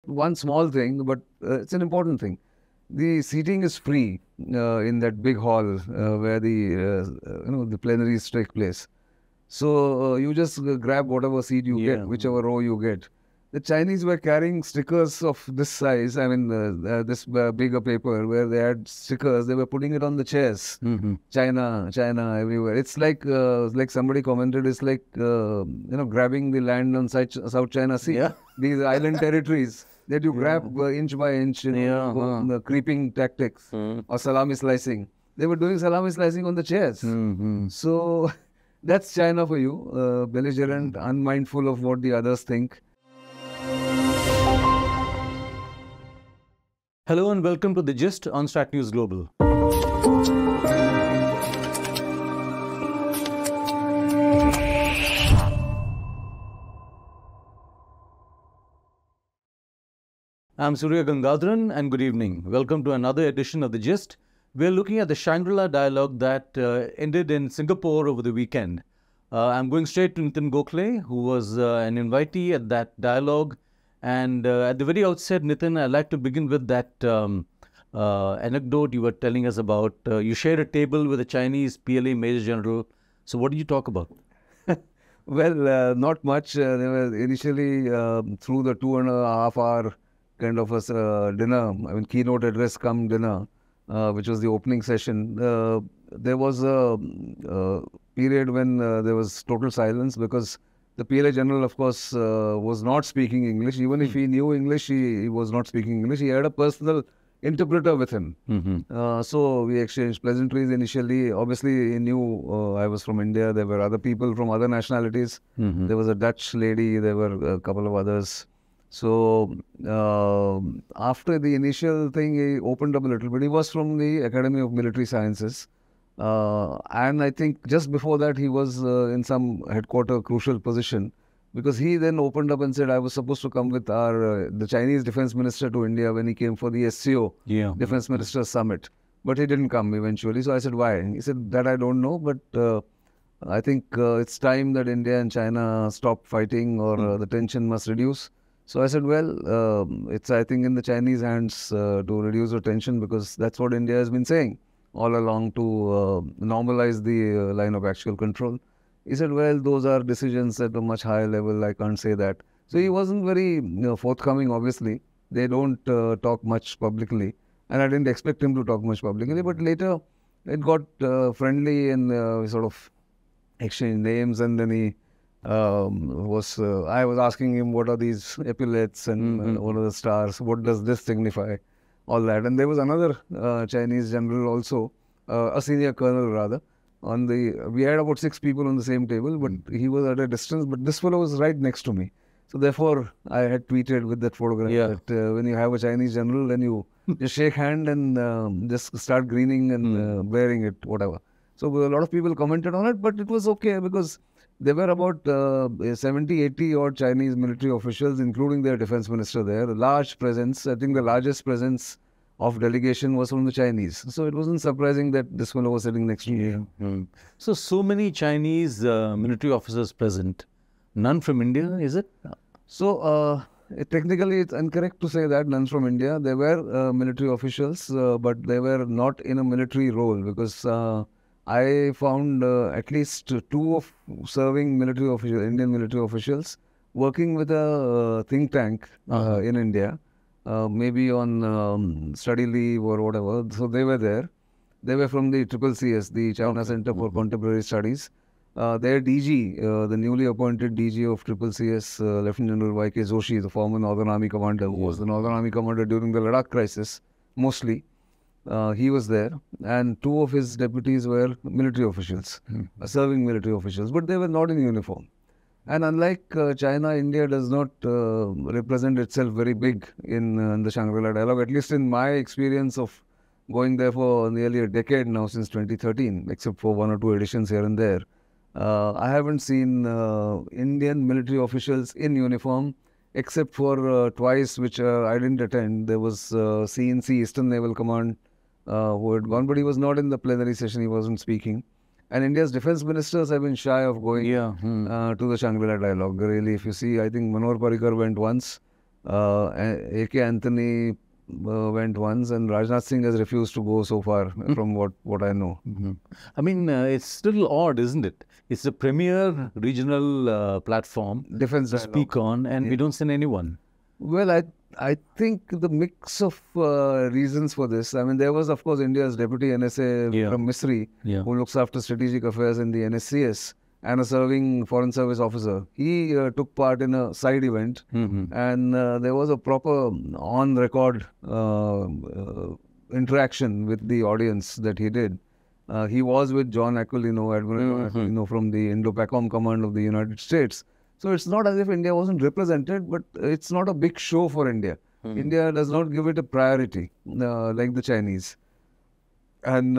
one small thing, but it's an important thing. The seating is free in that big hall where the plenaries take place. So you just grab whatever seat you get, whichever row you get. The Chinese were carrying stickers of this size, I mean, this bigger paper where they had stickers. They were putting it on the chairs. China, China, everywhere. It's like somebody commented, it's like, grabbing the land on South China Sea. These island territories that you grab inch by inch, the creeping tactics or salami slicing. They were doing salami slicing on the chairs. So that's China for you, belligerent, unmindful of what the others think. Hello and welcome to The Gist on Stratnews Global. I'm Surya Gangadharan and good evening. Welcome to another edition of The Gist. We're looking at the Shangri-La dialogue that ended in Singapore over the weekend. I'm going straight to Nitin Gokhale, who was an invitee at that dialogue. And at the very outset, Nitin, I'd like to begin with that anecdote you were telling us about. You shared a table with a Chinese PLA Major General. So what did you talk about? Well, not much. They were initially through the 2.5 hour kind of a dinner, I mean, keynote address come dinner, which was the opening session. There was a period when there was total silence because the PLA general, of course, was not speaking English. Even if he knew English, he was not speaking English. He had a personal interpreter with him. So we exchanged pleasantries initially. Obviously, he knew I was from India. There were other people from other nationalities. There was a Dutch lady. There were a couple of others. So after the initial thing, he opened up a little bit. He was from the Academy of Military Sciences. And I think just before that, he was in some headquarter crucial position because he then opened up and said, I was supposed to come with the Chinese defense minister to India when he came for the SCO defense minister summit. But he didn't come eventually. So I said, why? He said, that I don't know. But I think it's time that India and China stop fighting or the tension must reduce. So I said, well, it's, I think, in the Chinese hands to reduce the tension because that's what India has been saying all along to normalize the line of actual control. He said, well, those are decisions at a much higher level. I can't say that. So he wasn't very forthcoming, obviously. They don't talk much publicly. And I didn't expect him to talk much publicly. But later, it got friendly and we sort of exchanged names. And then he I was asking him, what are these epaulets and what are the stars? What does this signify? All that. And there was another Chinese general also, a senior colonel rather. We had about 6 people on the same table, but he was at a distance. But this fellow was right next to me. So therefore, I had tweeted with that photograph that when you have a Chinese general, then you just shake hand and just start grinning and wearing it, whatever. So a lot of people commented on it, but it was okay because there were about 70, 80 odd Chinese military officials, including their defense minister there. A large presence. I think the largest presence of delegation was from the Chinese. So it wasn't surprising that this fellow was sitting next to me. So many Chinese military officers present. None from India, is it? So technically it's incorrect to say that none from India. There were military officials, but they were not in a military role because I found at least 2 of serving military officials, Indian military officials, working with a think tank in India, maybe on study leave or whatever. So they were there. They were from the CCCS, the China Center for Contemporary Studies. Their DG, the newly appointed DG of CCCS, Lieutenant General Y.K. Joshi, the former Northern Army commander, who was the Northern Army commander during the Ladakh crisis, mostly. He was there, and 2 of his deputies were military officials, serving military officials, but they were not in uniform. And unlike China, India does not represent itself very big in the Shangri-La dialogue, at least in my experience of going there for nearly a decade now, since 2013, except for 1 or 2 editions here and there. I haven't seen Indian military officials in uniform, except for twice, which I didn't attend. There was CNC, Eastern Naval Command, who had gone, but he was not in the plenary session, he wasn't speaking. And India's defense ministers have been shy of going to the Shangri-La dialogue. Really, if you see, I think Manohar Parrikar went once, A.K. Anthony went once, and Rajnath Singh has refused to go so far, from what I know. I mean, it's still odd, isn't it? It's a premier regional platform Defense to dialogue. speak on, and we don't send anyone. Well, I think the mix of reasons for this. I mean, there was, of course, India's deputy NSA from Misri, who looks after strategic affairs in the NSCS, and a serving foreign service officer. He took part in a side event, and there was a proper on-record interaction with the audience that he did. He was with John Aquilino, Admiral Aquilino from the Indo-PACOM Command of the United States. So it's not as if India wasn't represented, but it's not a big show for India. India does not give it a priority like the Chinese. And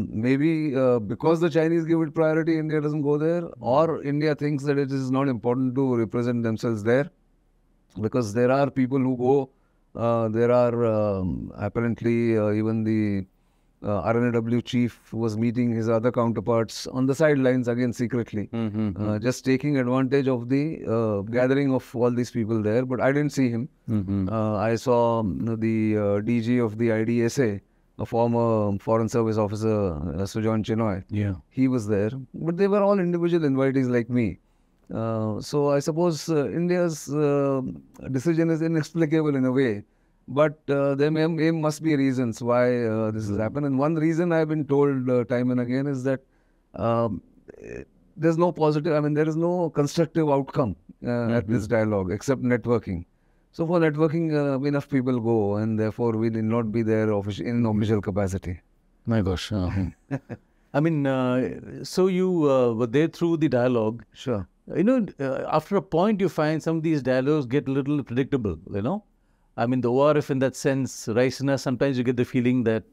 maybe because the Chinese give it priority, India doesn't go there, or India thinks that it is not important to represent themselves there, because there are people who go. There are apparently even the RNAW chief was meeting his other counterparts on the sidelines, again secretly, just taking advantage of the gathering of all these people there. But I didn't see him. I saw the DG of the IDSA, a former foreign service officer, Sujan Chinoy. He was there, but they were all individual invitees like me. So I suppose India's decision is inexplicable in a way. But there must be reasons why this has happened. And one reason I've been told time and again is that there's no positive, I mean, there is no constructive outcome at this dialogue except networking. So for networking, enough people go, and therefore we need not be there in official capacity. My gosh. I mean, so you were there through the dialogue. Sure. You know, after a point you find some of these dialogues get a little predictable, you know. I mean, the ORF in that sense, Raisina, sometimes you get the feeling that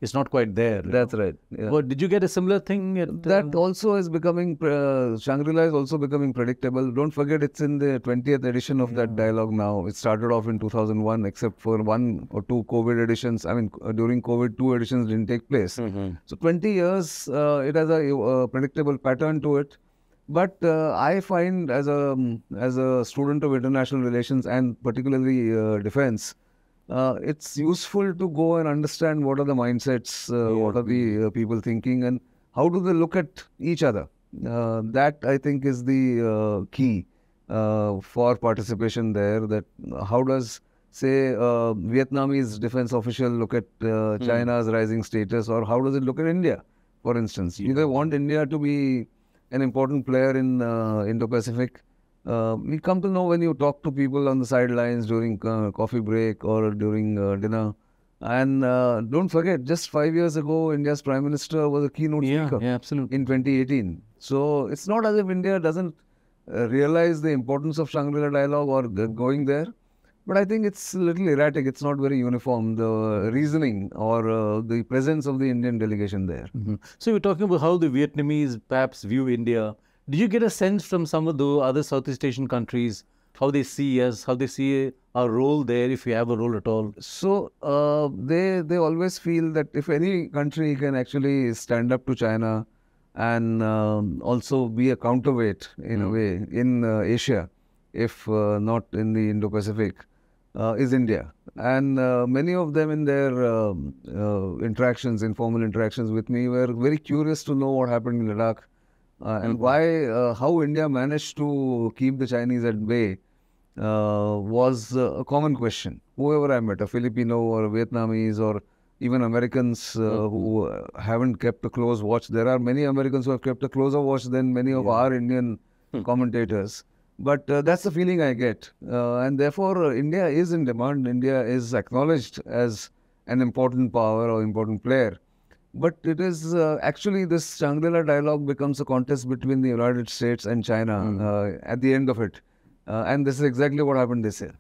it's not quite there. That's right. Yeah. But did you get a similar thing? That also is becoming, Shangri-La is also becoming predictable. Don't forget, it's in the 20th edition of that dialogue now. It started off in 2001, except for 1 or 2 COVID editions. I mean, during COVID, 2 editions didn't take place. So 20 years, it has a predictable pattern to it. But I find as a student of international relations and particularly defense, it's useful to go and understand what are the mindsets, what are the people thinking, and how do they look at each other. That I think is the key for participation there. That how does, say, Vietnamese defense official look at China's rising status, or how does it look at India, for instance? Do they want India to be an important player in Indo-Pacific? We come to know when you talk to people on the sidelines during coffee break or during dinner. And don't forget, just 5 years ago, India's Prime Minister was a keynote speaker absolutely. in 2018. So it's not as if India doesn't realize the importance of Shangri-La dialogue or going there. But I think it's a little erratic. It's not very uniform, the reasoning or the presence of the Indian delegation there. So you're talking about how the Vietnamese perhaps view India. Did you get a sense from some of the other Southeast Asian countries, how they see us, how they see our role there, if we have a role at all? So they always feel that if any country can actually stand up to China and also be a counterweight in a way in Asia, if not in the Indo-Pacific, is India. And many of them in their interactions, informal interactions with me, were very curious to know what happened in Ladakh and why, how India managed to keep the Chinese at bay was a common question. Whoever I met, a Filipino or a Vietnamese or even Americans who haven't kept a close watch. There are many Americans who have kept a closer watch than many of our Indian commentators. But that's the feeling I get. And therefore, India is in demand. India is acknowledged as an important power or important player. But it is actually this Shangri-La dialogue becomes a contest between the United States and China at the end of it. And this is exactly what happened this year.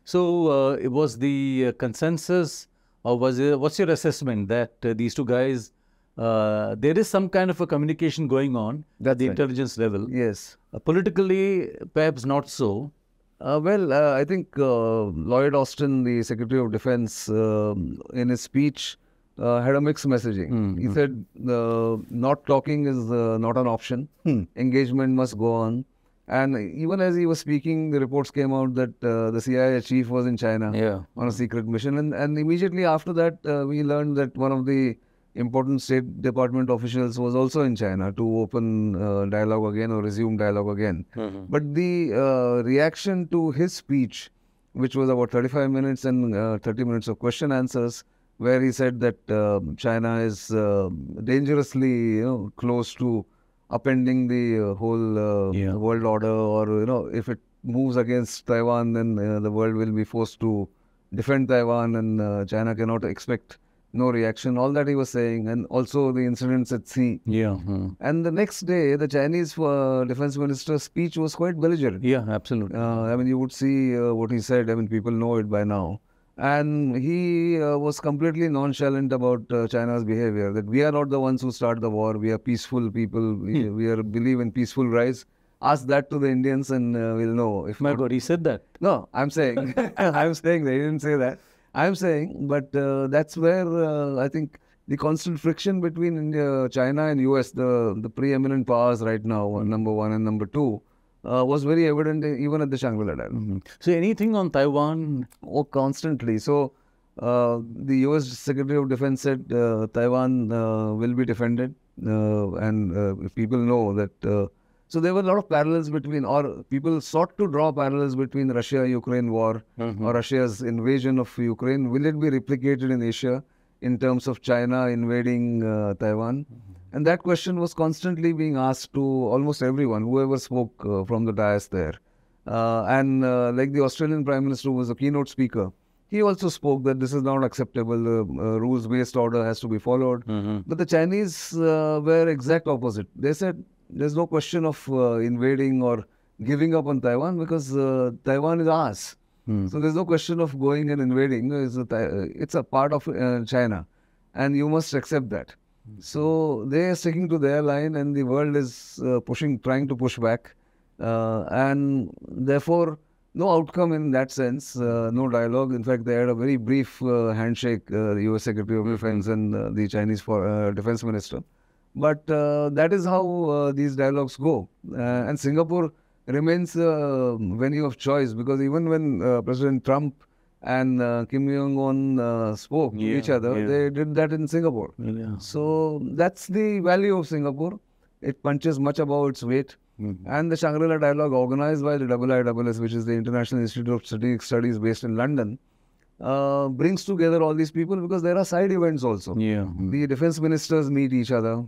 So it was the consensus, or was it, what's your assessment that these two guys, there is some kind of a communication going on at the intelligence level? Yes. Politically, perhaps not so. I think Lloyd Austin, the Secretary of Defense, in his speech, had a mixed messaging. He said, not talking is not an option. Engagement must go on. And even as he was speaking, the reports came out that the CIA chief was in China on a secret mission. And immediately after that, we learned that one of the important State Department officials was also in China to open dialogue again or resume dialogue again. But the reaction to his speech, which was about 35 minutes and 30 minutes of question answers, where he said that China is dangerously, close to upending the whole world order, or if it moves against Taiwan, then the world will be forced to defend Taiwan, and China cannot expect no reaction. All that he was saying, and also the incidents at sea. And the next day, the Chinese defense minister's speech was quite belligerent. Absolutely. I mean, you would see what he said. I mean, people know it by now. And he was completely nonchalant about China's behavior, that we are not the ones who start the war. We are peaceful people. We believe in peaceful rise. Ask that to the Indians and we'll know. If My God, he said that. No, I'm saying, I'm saying they didn't say that. I'm saying, but that's where I think the constant friction between India, China and US, the preeminent powers right now, number one and number two, was very evident even at the Shangri-La dialogue. So anything on Taiwan? Oh, constantly. So the US Secretary of Defense said Taiwan will be defended, and people know that. So there were a lot of parallels between, or people sought to draw parallels between Russia-Ukraine war or Russia's invasion of Ukraine. Will it be replicated in Asia in terms of China invading Taiwan? And that question was constantly being asked to almost everyone, whoever spoke from the dais there. Like the Australian Prime Minister, who was a keynote speaker, he also spoke that this is not acceptable. The rules-based order has to be followed. But the Chinese were exact opposite. They said there's no question of invading or giving up on Taiwan because Taiwan is ours. So there's no question of going and invading. It's a part of China, and you must accept that. So they are sticking to their line, and the world is trying to push back, and therefore no outcome in that sense, no dialogue. In fact, they had a very brief handshake, the US Secretary of Defense and the Chinese Defense Minister. But that is how these dialogues go, and Singapore remains a venue of choice, because even when President Trump and Kim Jong-un spoke to each other, they did that in Singapore. So that's the value of Singapore. It punches much above its weight. And the Shangri-La dialogue, organized by the IISS, which is the International Institute of Strategic Studies based in London, brings together all these people, because there are side events also. The defense ministers meet each other.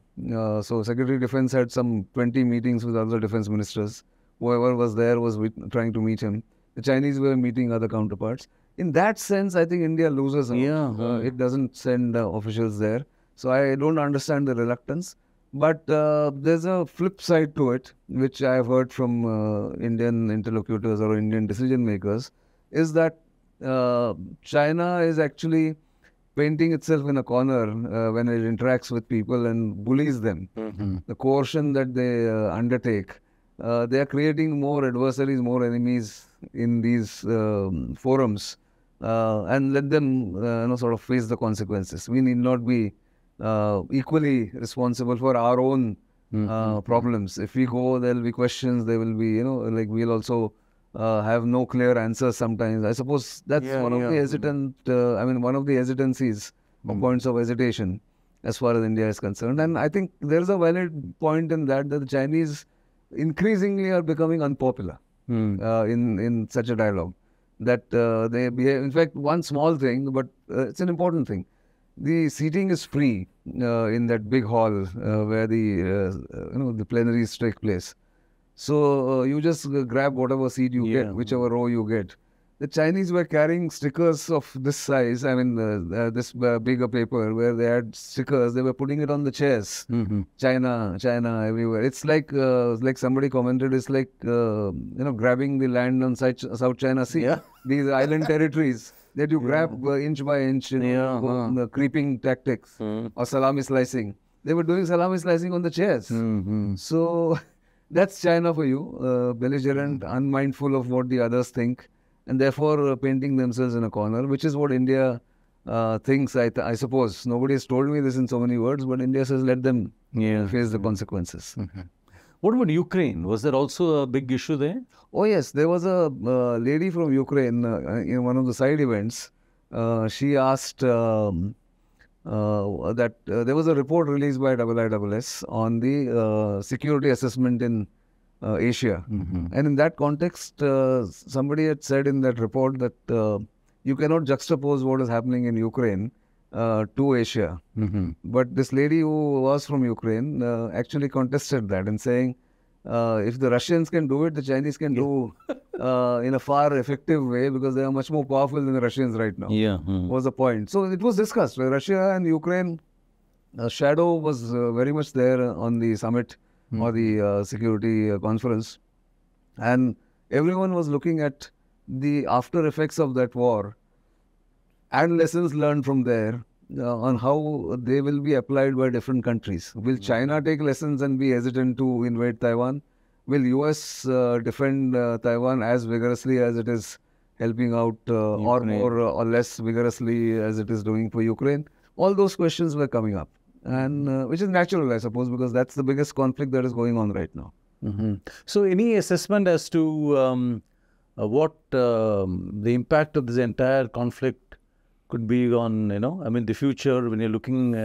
So Secretary of Defense had some 20 meetings with other defense ministers. Whoever was there was trying to meet him. The Chinese were meeting other counterparts. In that sense, I think India loses out. It doesn't send officials there. So I don't understand the reluctance. But there's a flip side to it, which I have heard from Indian interlocutors or Indian decision makers, is that China is actually painting itself in a corner when it interacts with people and bullies them. The coercion that they undertake, they are creating more adversaries, more enemies in these forums, and let them sort of face the consequences. We need not be equally responsible for our own problems. If we go, there will be questions, there will be, like we'll also have no clear answers sometimes. I suppose that's one of the hesitancies or points of hesitation as far as India is concerned. And I think there's a valid point in that the Chinese increasingly are becoming unpopular in such a dialogue. That they behave, in fact, one small thing, but it's an important thing. The seating is free in that big hall where the plenaries take place. So you just grab whatever seat you get, whichever row you get. The Chinese were carrying stickers of this size, this bigger paper, where they had stickers. They were putting it on the chairs. China, China, everywhere. It's like somebody commented, it's like grabbing the land on South China Sea. These island territories that you grab inch by inch, the creeping tactics or salami slicing. They were doing salami slicing on the chairs. So that's China for you, belligerent, unmindful of what the others think, and therefore painting themselves in a corner, which is what India thinks, I suppose. Nobody has told me this in so many words, but India says let them face the consequences. What about Ukraine? Was there also a big issue there? Oh yes, there was a lady from Ukraine in one of the side events. She asked that there was a report released by IISS on the security assessment in Asia. And in that context, somebody had said in that report that you cannot juxtapose what is happening in Ukraine to Asia. But this lady who was from Ukraine actually contested that and saying, if the Russians can do it, the Chinese can do in a far effective way because they are much more powerful than the Russians right now. Was the point. So it was discussed. Russia and Ukraine, shadow was very much there on the summit or the security conference. And everyone was looking at the after effects of that war and lessons learned from there on how they will be applied by different countries. Will China take lessons and be hesitant to invade Taiwan? Will US defend Taiwan as vigorously as it is helping out or more or less vigorously as it is doing for Ukraine? All those questions were coming up, and which is natural, I suppose, because that's the biggest conflict that is going on right now. So any assessment as to what the impact of this entire conflict could be on, the future when you're looking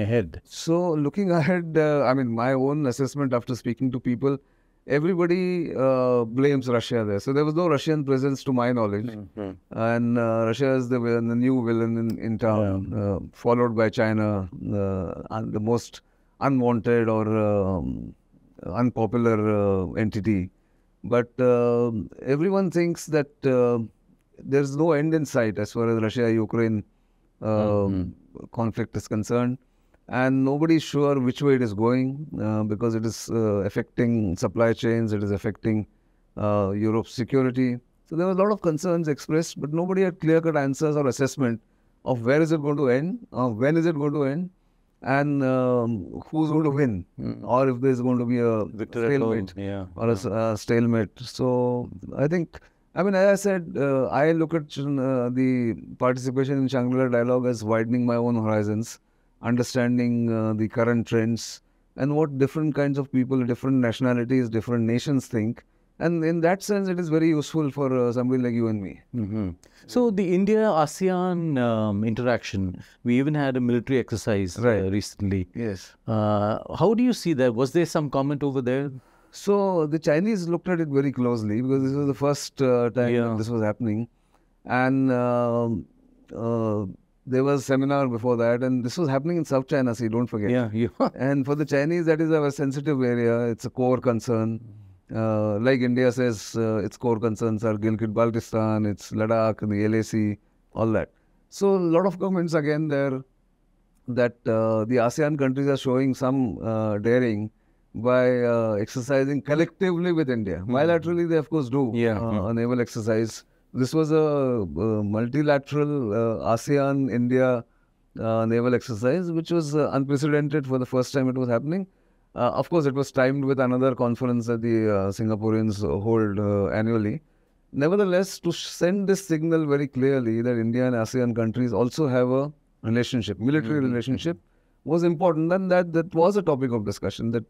ahead? So looking ahead, my own assessment after speaking to people, everybody blames Russia there. So there was no Russian presence to my knowledge. And Russia is the new villain in town, followed by China, and the most unwanted or unpopular entity. But everyone thinks that there's no end in sight as far as Russia-Ukraine conflict is concerned. And nobody is sure which way it is going because it is affecting supply chains, it is affecting Europe's security. So there were a lot of concerns expressed, but nobody had clear-cut answers or assessment of where is it going to end, when is it going to end, and who's going to win, or if there's going to be a stalemate or a stalemate. So I think, as I said, I look at the participation in Shangri-La dialogue as widening my own horizons, understanding the current trends and what different kinds of people, different nationalities, different nations think. And in that sense, it is very useful for somebody like you and me. So the India-ASEAN interaction, we even had a military exercise recently. Yes. How do you see that? Was there some comment over there? So the Chinese looked at it very closely because this was the first time that this was happening. And there was a seminar before that, and this was happening in South China Sea, don't forget. And for the Chinese, that is a sensitive area. It's a core concern. Like India says, its core concerns are Gilgit-Baltistan, it's Ladakh, the LAC, all that. So a lot of comments again there that the ASEAN countries are showing some daring by exercising collectively with India. Bilaterally, they of course do a naval exercise. This was a multilateral ASEAN-India naval exercise, which was unprecedented for the first time it was happening. Of course, it was timed with another conference that the Singaporeans hold annually. Nevertheless, to send this signal very clearly that India and ASEAN countries also have a relationship, military relationship, was important. And that was a topic of discussion, that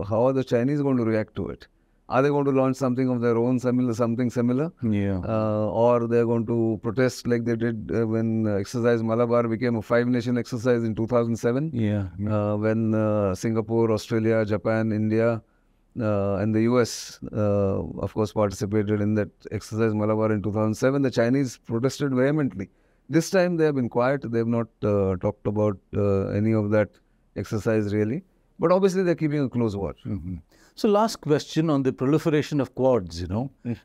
how are the Chinese going to react to it? Are they going to launch something of their own, something similar? Or they're going to protest like they did when Exercise Malabar became a 5-nation exercise in 2007? When Singapore, Australia, Japan, India, and the US, of course, participated in that Exercise Malabar in 2007. The Chinese protested vehemently. This time they have been quiet. They have not talked about any of that exercise really. But obviously they're keeping a close watch. So last question on the proliferation of quads,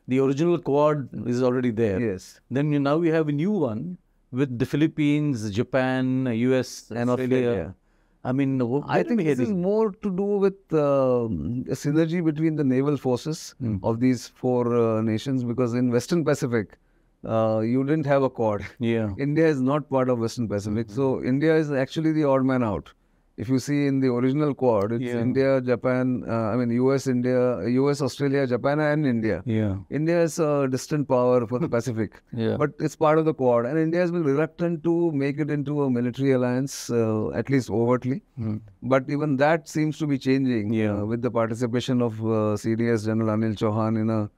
The original quad is already there. Yes. Then now we have a new one with the Philippines, Japan, US, and Australia. I think this is more to do with a synergy between the naval forces of these 4 nations, because in Western Pacific, you didn't have a quad. India is not part of Western Pacific. So India is actually the odd man out. if you see in the original Quad, it's India, Japan, US, India, US, Australia, Japan, and India. Yeah. India is a distant power for the Pacific, but it's part of the Quad, and India has been reluctant to make it into a military alliance, at least overtly. But even that seems to be changing with the participation of CDS General Anil Chauhan in a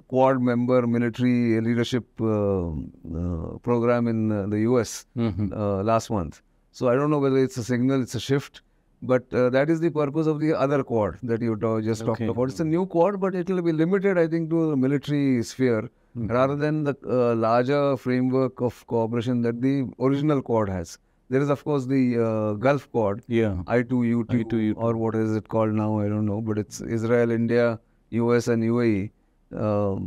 Quad member military leadership program in the US last month. So I don't know whether it's a signal, it's a shift, but that is the purpose of the other Quad that you just talked about. It's a new Quad, but it will be limited, I think, to the military sphere rather than the larger framework of cooperation that the original Quad has. There is, of course, the Gulf Quad, I2U2, or what is it called now, I don't know, but it's Israel, India, US and UAE.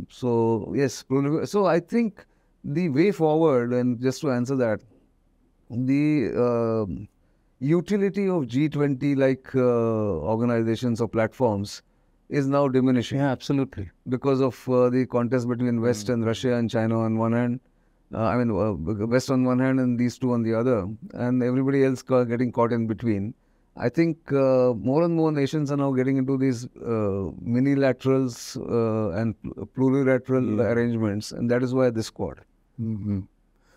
So, yes, so I think the way forward, and just to answer that, the utility of G20 like organizations or platforms is now diminishing. Yeah, absolutely. Because of the contest between West and Russia and China on one hand. West on one hand and these two on the other, and everybody else getting caught in between. I think more and more nations are now getting into these minilaterals and plurilateral arrangements, and that is why this Quad.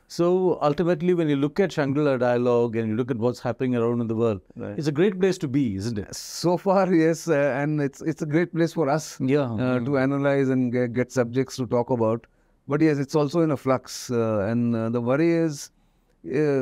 So ultimately, when you look at Shangri-La dialogue and you look at what's happening around in the world, it's a great place to be, isn't it? So far, yes, and it's a great place for us to analyze and get subjects to talk about. But yes, it's also in a flux, and the worry is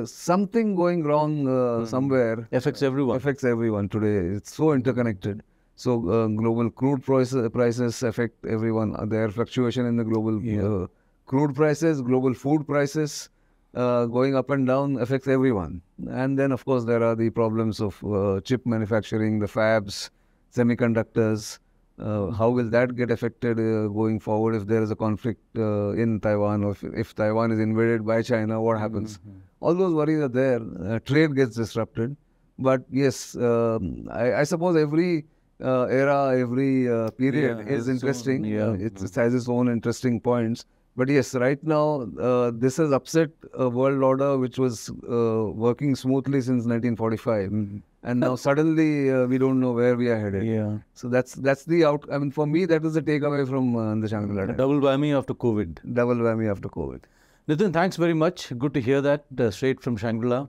something going wrong somewhere. Affects everyone. Affects everyone today. It's so interconnected. So global crude prices affect everyone. Their fluctuation in the global crude prices, global food prices going up and down affects everyone. And then, of course, there are the problems of chip manufacturing, the fabs, semiconductors. How will that get affected going forward if there is a conflict in Taiwan, or if Taiwan is invaded by China, what happens? All those worries are there. Trade gets disrupted. But yes, I suppose every era, every period is interesting. It has its own interesting points. But yes, right now, this has upset a world order which was working smoothly since 1945. And now suddenly we don't know where we are headed. So that's the for me, that is the takeaway from the Shangri-La. Double whammy after COVID. Double whammy after COVID. Nitin, thanks very much. Good to hear that straight from Shangri-La.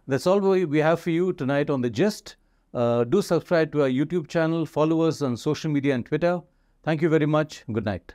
That's all we have for you tonight on The Gist. Do subscribe to our YouTube channel. Follow us on social media and Twitter. Thank you very much. Good night.